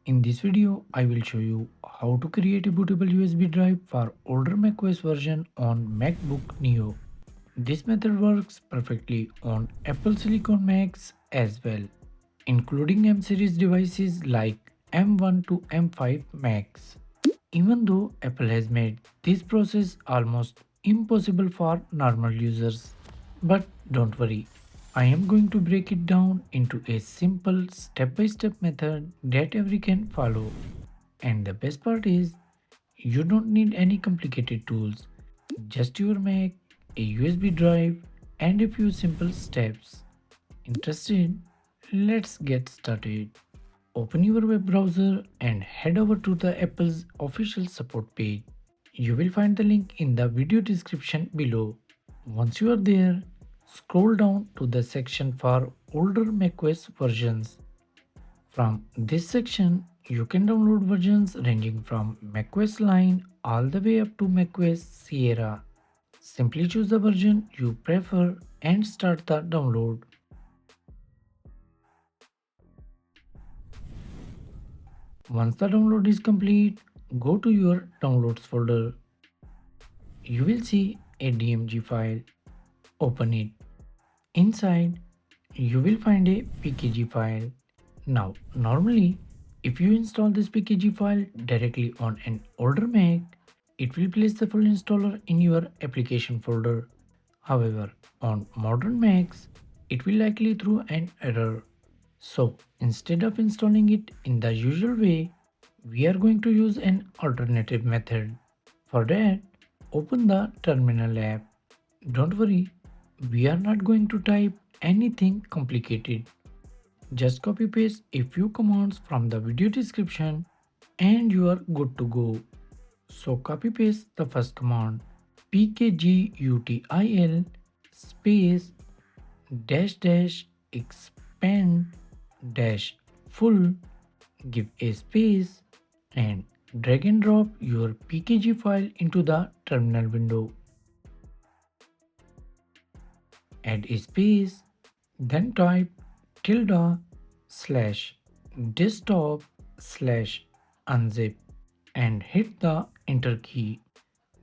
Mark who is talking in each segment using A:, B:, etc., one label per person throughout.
A: In this video, I will show you how to create a bootable USB drive for older macOS version on MacBook Neo. This method works perfectly on Apple Silicon Macs as well, including M series devices like M1 to M5 Macs. Even though Apple has made this process almost impossible for normal users. But don't worry, I am going to break it down into a simple step-by-step method that everyone can follow. And the best part is, you don't need any complicated tools, just your Mac, a USB drive, and a few simple steps. Interested? Let's get started. Open your web browser and head over to the Apple's official support page. You will find the link in the video description below. Once you are there, scroll down to the section for older macOS versions. From this section, you can download versions ranging from macOS Line all the way up to macOS Sierra. Simply choose the version you prefer and start the download. Once the download is complete, go to your downloads folder. You will see a DMG file. Open it. Inside, you will find a PKG file. Now, normally, if you install this PKG file directly on an older Mac, it will place the full installer in your application folder. However, on modern Macs, it will likely throw an error. So, instead of installing it in the usual way, we are going to use an alternative method. For that, open the terminal app. Don't worry, we are not going to type anything complicated. Just copy paste a few commands from the video description and you are good to go. So copy paste the first command pkgutil space dash dash expand dash full, give a space and drag and drop your pkg file into the terminal window. Add a space, then type tilde slash desktop slash unzip and hit the enter key.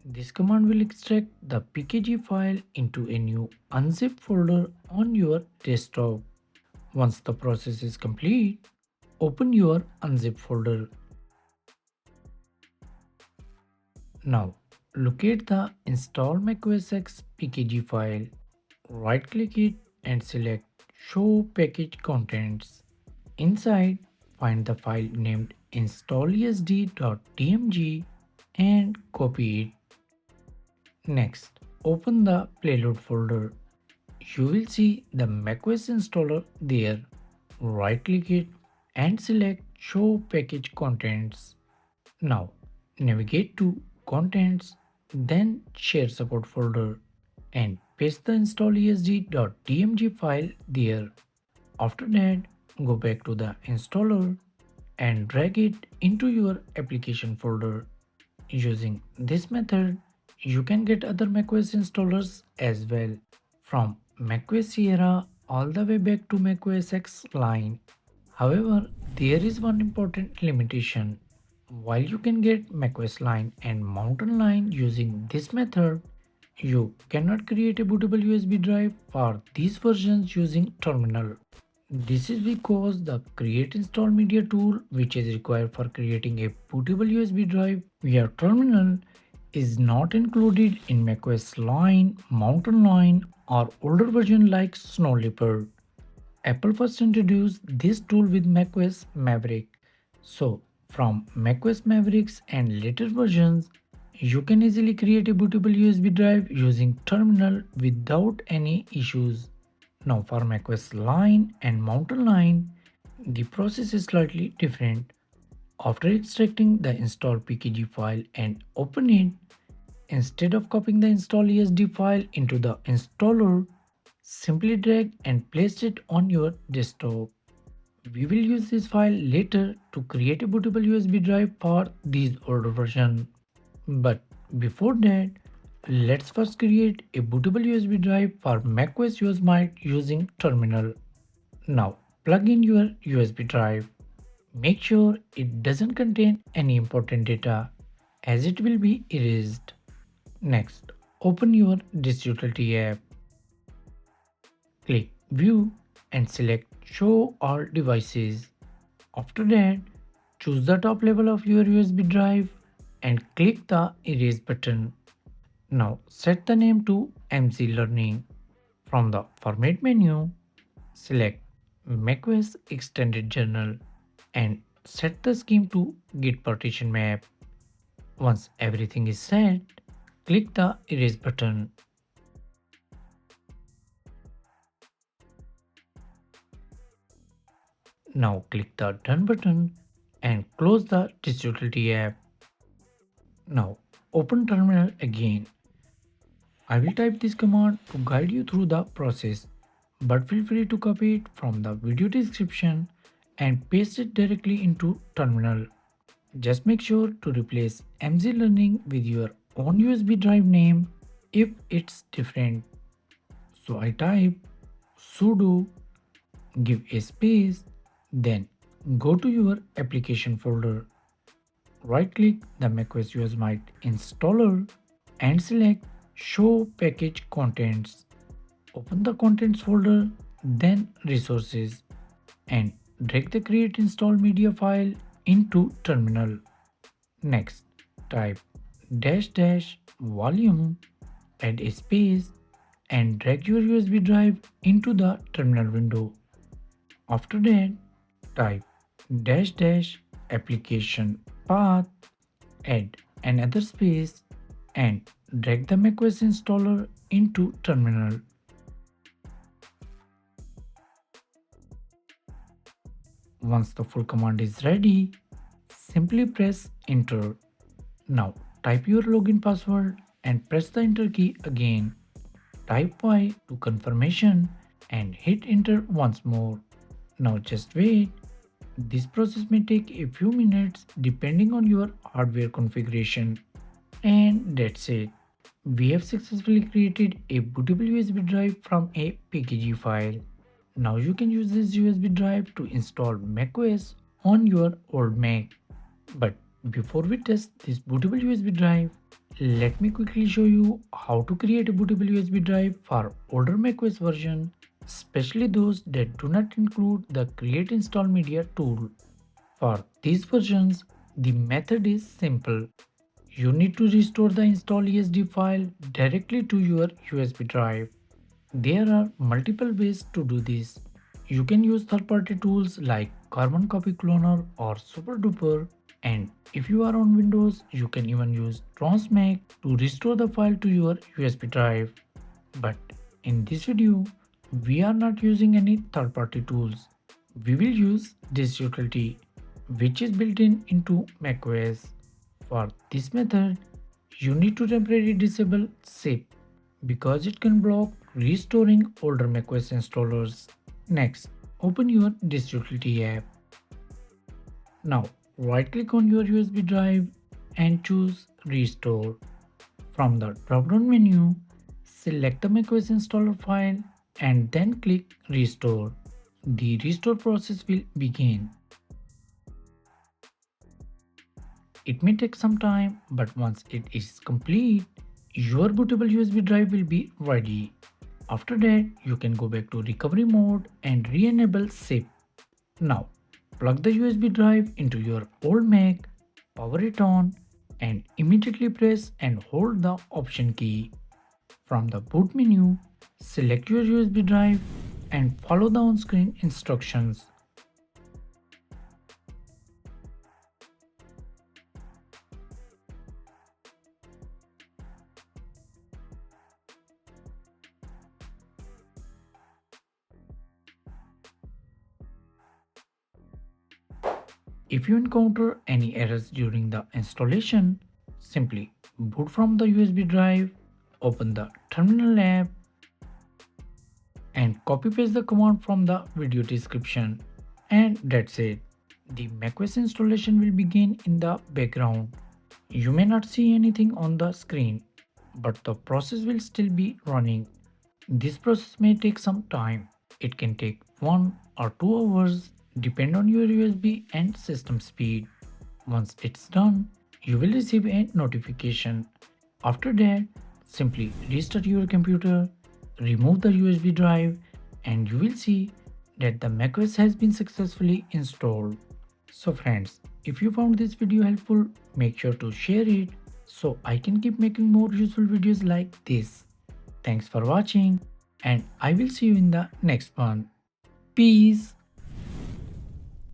A: This command will extract the pkg file into a new unzip folder on your desktop. Once the process is complete, open your unzip folder. Now, locate the install Mac OSX pkg file. Right click it and select show package contents. Inside, find the file named InstallESD.dmg and copy it. Next, open the payload folder. You will see the macOS installer there. Right click it and select show package contents. Now, navigate to contents, then share support folder and paste the InstallESD.dmg file there. After that, go back to the installer and drag it into your application folder. Using this method, you can get other macOS installers as well, from macOS Sierra all the way back to Mac OSX line. However, there is one important limitation. While you can get macOS line and mountain line using this method, you cannot create a bootable USB drive for these versions using terminal. This is because the createinstallmedia tool, which is required for creating a bootable USB drive via terminal, is not included in macOS line, mountain line, or older version like Snow Leopard. Apple first introduced this tool with macOS Maverick. So, from macOS Mavericks and later versions, you can easily create a bootable USB drive using terminal without any issues. Now for macOS Line and Mountain Line, the process is slightly different. After extracting the install pkg file and open it, instead of copying the install ESD file into the installer, simply drag and place it on your desktop. We will use this file later to create a bootable USB drive for these older version. But before that, let's first create a bootable USB drive for macOS Yosemite using terminal. Now plug in your USB drive. Make sure it doesn't contain any important data as it will be erased. Next, open your Disk Utility app. Click View and select Show All Devices. After that, choose the top level of your USB drive and click the Erase button. Now set the name to MC Learning. From the Format menu, select macOS Extended Journal and set the scheme to Git partition map. Once everything is set, click the Erase button. Now click the Done button and close the Disk Utility app. Now open Terminal again. I will type this command to guide you through the process, but feel free to copy it from the video description and paste it directly into Terminal. Just make sure to replace MZ Learning with your own USB drive name if it's different. So I type sudo, give a space, then go to your application folder. Right click the macOS USMite installer and select Show Package Contents. Open the Contents folder, then Resources, and drag the createinstallmedia file into Terminal. Next, type --volume, add a space, and drag your USB drive into the terminal window. After that, type --application path, add another space, and drag the macOS installer into terminal. Once the full command is ready, simply press enter. Now type your login password and press the enter key again. Type Y to confirmation and hit enter once more. Now just wait. This process may take a few minutes depending on your hardware configuration. And that's it. We have successfully created a bootable USB drive from a PKG file. Now you can use this USB drive to install macOS on your old Mac. But before we test this bootable USB drive, let me quickly show you how to create a bootable USB drive for older macOS version, especially those that do not include the createinstallmedia tool. For these versions, the method is simple. You need to restore the InstallESD file directly to your USB drive. There are multiple ways to do this. You can use third-party tools like Carbon Copy Cloner or SuperDuper, and if you are on Windows, you can even use Transmac to restore the file to your USB drive. But in this video, we are not using any third-party tools. We will use Disk Utility, which is built into macOS. For this method, you need to temporarily disable zip because it can block restoring older macOS installers. Next, open your Disk Utility app. Now, right click on your USB drive and choose Restore. From the drop-down menu, select the macOS installer file and then click Restore. The restore process will begin. It may take some time, but once it is complete, your bootable USB drive will be ready. After that, you can go back to recovery mode and re-enable zip. Now, plug the USB drive into your old Mac, power it on, and immediately press and hold the Option key. From the boot menu, select your USB drive and follow the on-screen instructions. If you encounter any errors during the installation, simply boot from the USB drive, open the Terminal app, and copy paste the command from the video description. And that's it. The macOS installation will begin in the background. You may not see anything on the screen, but the process will still be running. This process may take some time. It can take 1 or 2 hours depend on your USB and system speed. Once it's done, you will receive a notification. After that, simply restart your computer, remove the USB drive, and you will see that the macOS has been successfully installed. So friends, if you found this video helpful, make sure to share it so I can keep making more useful videos like this. Thanks for watching, and I will see you in the next one. Peace.